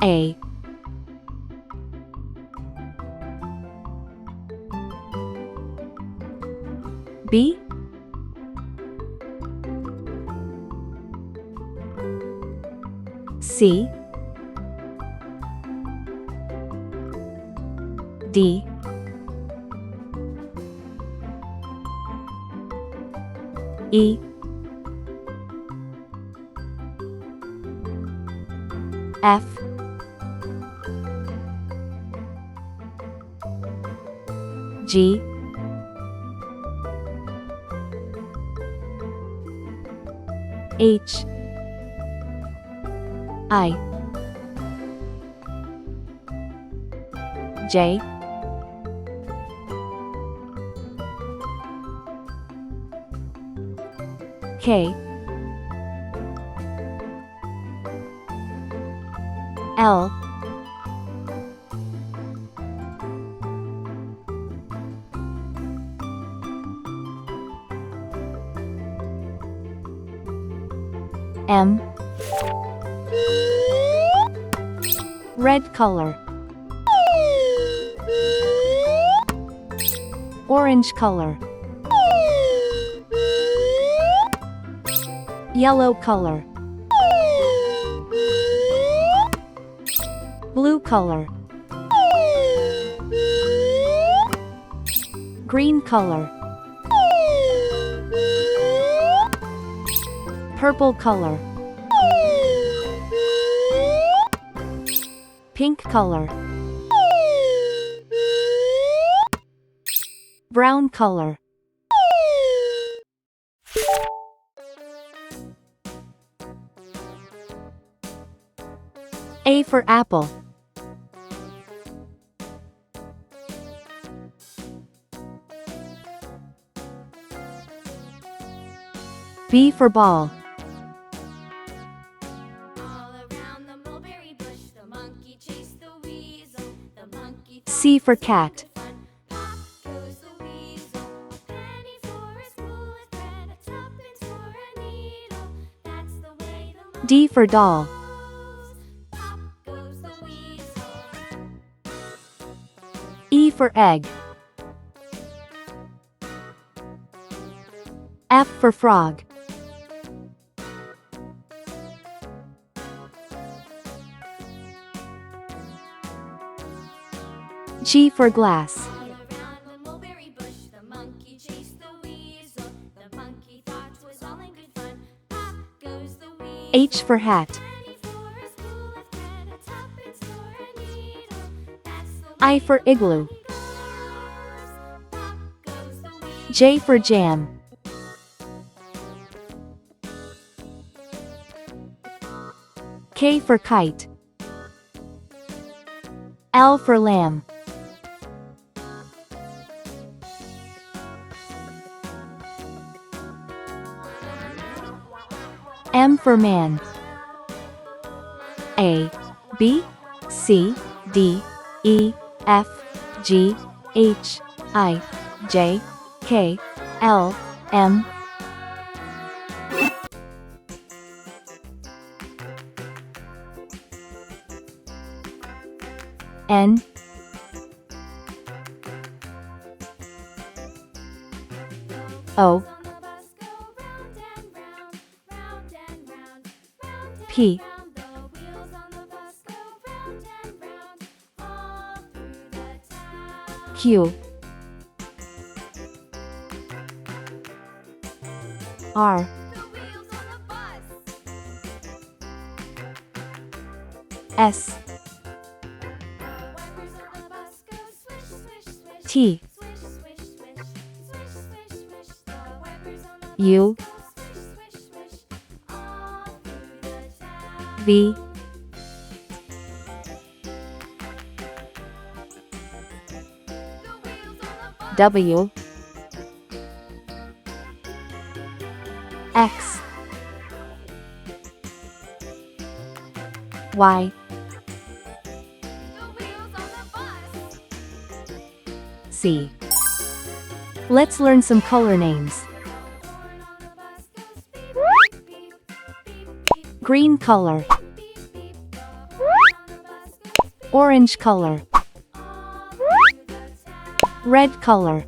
A, B, C, D, E, F, G, H, I, J, K, L, M, red color, orange color, yellow color, blue color, green color, purple color, pink color, brown color. A for apple. B for ball. C for cat. D for doll. E for egg. F for frog. G for glass. H for hat. I for igloo. J for jam. K for kite. L for lamb. M for man. A, B, C, D, E, F, G, H, I, J, K, L, M. N, O, P, Q, R, S, T, U, V, W, X, Y, Z. Let's learn some color names. Green color. Orange color. Red color.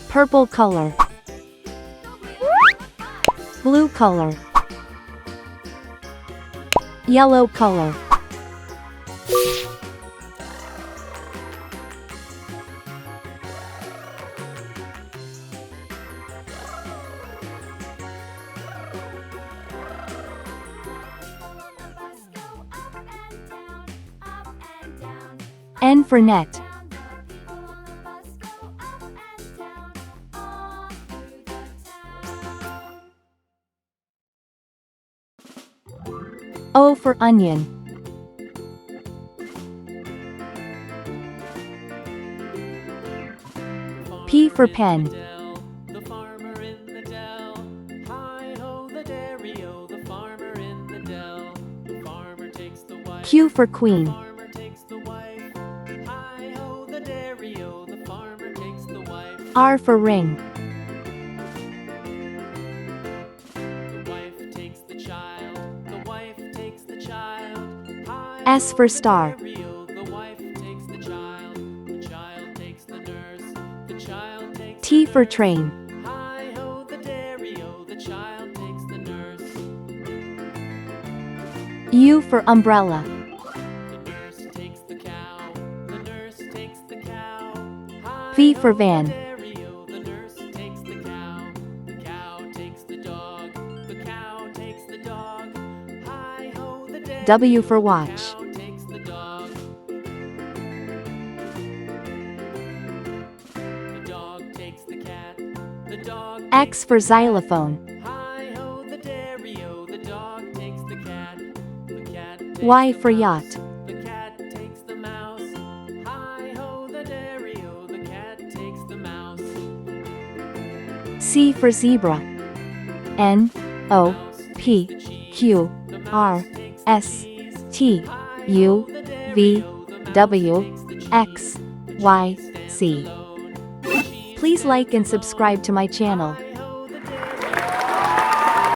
Purple color. Blue color. Yellow color. N for net. O for onion. P for pen. The farmer in the dell. Hi-ho the dairy-o, the farmer in the dell. The farmer takes the wife. Q for queen. The farmer takes the wife. Hi-ho the dairy-o, the farmer takes the wife. R for ring. The wife takes the child. The wife takes the child. S for star. The wife takes the child. The child takes the nurse. The child takes T for train. Hi-ho the dairy-o, the child takes the nurse. U for umbrella. The nurse takes the cow. The nurse takes the cow. V for van. Dairy-o, the nurse takes the cow. The cow takes the dog. The cow takes the dog. Hi-ho the dairy-o, W for watch. cow takes the dog. The dog takes the cat. The dog X for xylophone. Hi-ho the dairy-o, the dog takes the cat. The cat takes Y the for mouse. yacht. The cat takes the mouse. Hi-ho the dairy-o, the cat takes the mouse. C for zebra. N O P Q R S T U V W X Y C. Please like and subscribe to my channel.